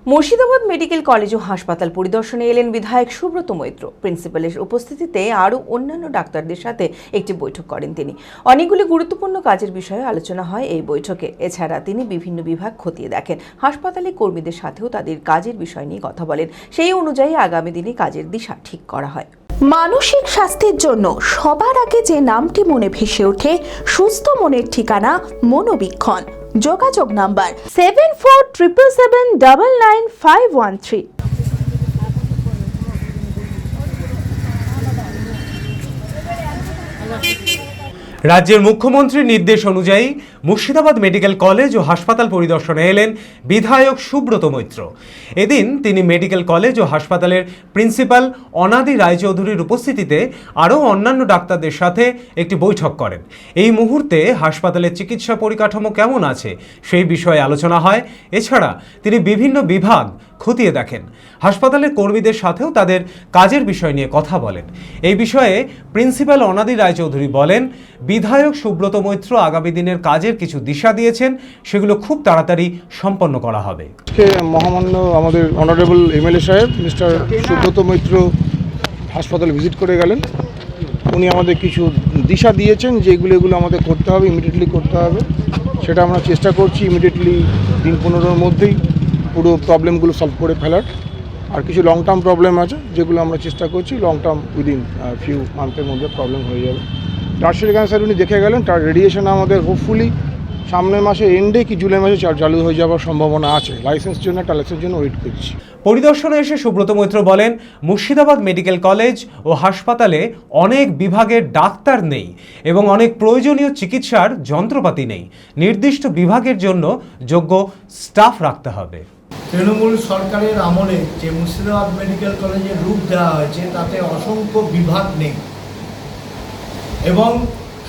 Murshidabad medical college ও হাসপাতাল পরিদর্শনে এলেন বিধায়ক সুব্রত মৈত্র। প্রিন্সিপালের উপস্থিতিতে আরও অন্যান্য ডাক্তারদের সাথে একটি বৈঠক করেন তিনি। অনেকগুলি গুরুত্বপূর্ণ কাজের বিষয়ে আলোচনা হয় এই বৈঠকে। এছাড়া তিনি বিভিন্ন বিভাগ খতিয়ে দেখেন। হাসপাতালে কর্মীদের সাথেও তাদের কাজের বিষয় নিয়ে কথা বলেন। সেই অনুযায়ী আগামী দিনে কাজের দিশা ঠিক করা হয়। মানসিক স্বাস্থ্যের জন্য সবার আগে যে নামটি মনে ভেসে ওঠে, সুস্থ মনের ঠিকানা মনোবীক্ষণ। যোগাযোগ নাম্বার 7477799513। রাজ্যের মুখ্যমন্ত্রীর নির্দেশ অনুযায়ী মুর্শিদাবাদ মেডিকেল কলেজ ও হাসপাতাল পরিদর্শনে এলেন বিধায়ক সুব্রত মৈত্র। এদিন তিনি মেডিকেল কলেজ ও হাসপাতালের প্রিন্সিপাল অনাদি রায়চৌধুরীর উপস্থিতিতে আরও অন্যান্য ডাক্তারদের সাথে একটি বৈঠক করেন। এই মুহূর্তে হাসপাতালের চিকিৎসা পরিকাঠামো কেমন আছে সেই বিষয়ে আলোচনা হয়। এছাড়া তিনি বিভিন্ন বিভাগ খতিয়ে দেখেন। হাসপাতালের কর্মীদের সাথেও তাদের কাজের বিষয় নিয়ে কথা বলেন। এই বিষয়ে প্রিন্সিপাল অনাদি রায়চৌধুরী বলেন, বিধায়ক সুব্রত মৈত্র আগামী দিনের কাজের কিছু দিশা দিয়েছেন, সেগুলো খুব তাড়াতাড়ি সম্পন্ন করা হবে। মহামান্য আমাদের অনারেবল এমএলএ সাহেব মিস্টার সুব্রত মৈত্র হাসপাতাল ভিজিট করে গেলেন। উনি আমাদের কিছু দিশা দিয়েছেন যে এগুলো আমাদের করতে হবে, ইমিডিয়েটলি করতে হবে। সেটা আমরা চেষ্টা করছি ইমিডিয়েটলি দিন 15-র মধ্যেই পুরো প্রবলেমগুলো সলভ করে ফেলার। আর কিছু লং টার্ম প্রবলেম আছে যেগুলো আমরা চেষ্টা করছি লং টার্ম উইদিন ফিউ মান্থের মধ্যে প্রবলেম হয়ে যাবে। টার্সিয়ারি ক্যান্সার উনি দেখে গেলেন, তার রেডিয়েশন আমাদের হোপফুলি সামনের মাসে এন্ডে কি জুলাই মাসে চালু হয়ে যাওয়ার সম্ভাবনা আছে। লাইসেন্সের জন্য টালেন্সের জন্য ওয়েট করছি। পরিদর্শনে এসে সুব্রত মৈত্র বলেন, মুর্শিদাবাদ মেডিকেল কলেজ ও হাসপাতালে অনেক বিভাগের ডাক্তার নেই এবং অনেক প্রয়োজনীয় চিকিৎসার যন্ত্রপাতি নেই। নির্দিষ্ট বিভাগের জন্য যোগ্য স্টাফ রাখতে হবে। তৃণমূল সরকারের আমলে যে মুর্শিদাবাদ মেডিকেল কলেজের রূপ দেওয়া হয়েছে তাতে অসংখ্য বিভাগ নেই এবং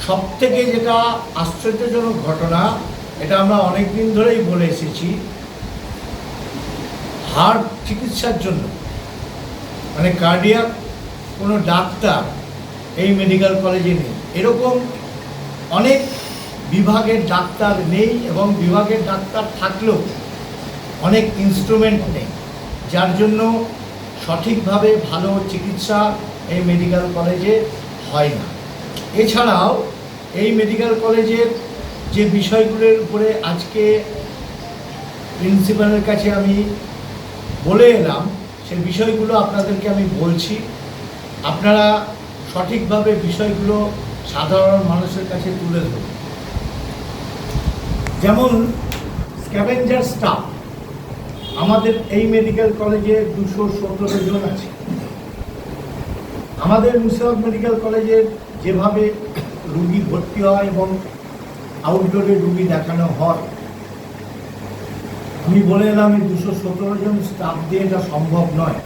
সবথেকে যেটা আশ্চর্যজনক ঘটনা, এটা আমরা অনেক দিন ধরেই বলে এসেছি, হার্ট চিকিৎসার জন্য মানে কার্ডিয়াক কোনো ডাক্তার এই মেডিকেল কলেজে নেই। এরকম অনেক বিভাগের ডাক্তার নেই এবং বিভাগের ডাক্তার থাকলেও অনেক ইনস্ট্রুমেন্ট নেই, যার জন্য সঠিকভাবে ভালো চিকিৎসা এই মেডিকেল কলেজে হয় না। এছাড়াও এই মেডিকেল কলেজের যে বিষয়গুলোর উপরে আজকে প্রিন্সিপালের কাছে আমি বলে এলাম, সেই বিষয়গুলো আপনাদেরকে আমি বলছি। আপনারা সঠিকভাবে বিষয়গুলো সাধারণ মানুষের কাছে তুলে ধরুন। যেমন স্ক্যাভেঞ্জার স্টাফ আমাদের এই মেডিকেল কলেজে 217 জন আছে। আমাদের মুর্শিদাবাদ মেডিকেল কলেজের যেভাবে রুগী ভর্তি হয় এবং আউটডোরে রুগী দেখানো হয়, আমি বলে এলাম এই 217 জন স্টাফ দিয়ে এটা সম্ভব নয়।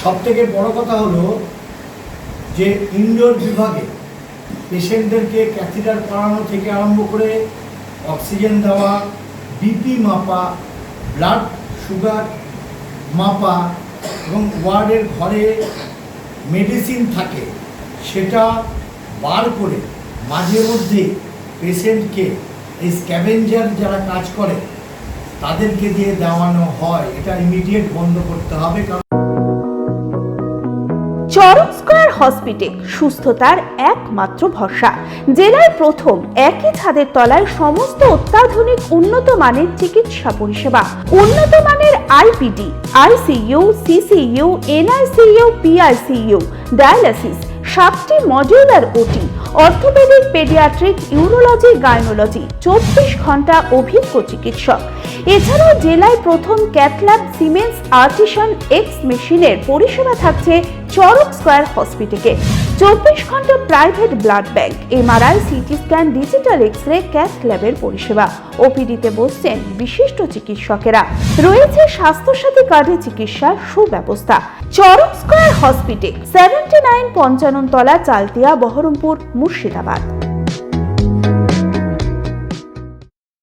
সবথেকে বড় কথা হলো যে ইনডোর বিভাগে পেশেন্টদেরকে ক্যাথিটার করানো থেকে আরম্ভ করে অক্সিজেন দেওয়া, বিপি মাপা, ব্লাড সুগার মাপা এবং ওয়ার্ডের ঘরে মেডিসিন থাকে সেটা বার করে মাঝে মধ্যে পেশেন্টকে এই স্ক্যাভেঞ্জার যারা কাজ করে তাদেরকে দিয়ে দেওয়ানো হয়। এটা ইমিডিয়েট বন্ধ করতে হবে। চরক স্কয়ার হসপিটাল সুস্থতার একমাত্র ভরসা। জেলায় প্রথম একই ছাদের তলায় সমস্ত অত্যাধুনিক উন্নত মানের চিকিৎসা পরিষেবা, উন্নত মানের IPD, ICU, CCU, NICU, PICU, dialysis, 7টি modular OT, orthopaedic, paediatric, urology, gynaecology, 24 ঘন্টা অভিজ্ঞ চিকিৎসক। এছাড়াও জেলায় প্রথম ক্যাথল্যাব সিমেন্স আর্টিসান এক্স মেশিনের পরিষেবা থাকছে চরক স্কয়ার হসপিটালে। 24 ঘন্টা private blood bank, MRI, CT scan, digital x ray, cath ল্যাবের পরিষেবা। ওপিডিতে বসছেন বিশিষ্ট চিকিৎসকেরা। রয়েছে স্বাস্থ্যসাথী কার্ডে চিকিৎসার সুব্যবস্থা। চরক স্কয়ার হসপিটাল, 79 পঞ্চানন তলা, চালতিয়া, বহরমপুর, মুর্শিদাবাদ।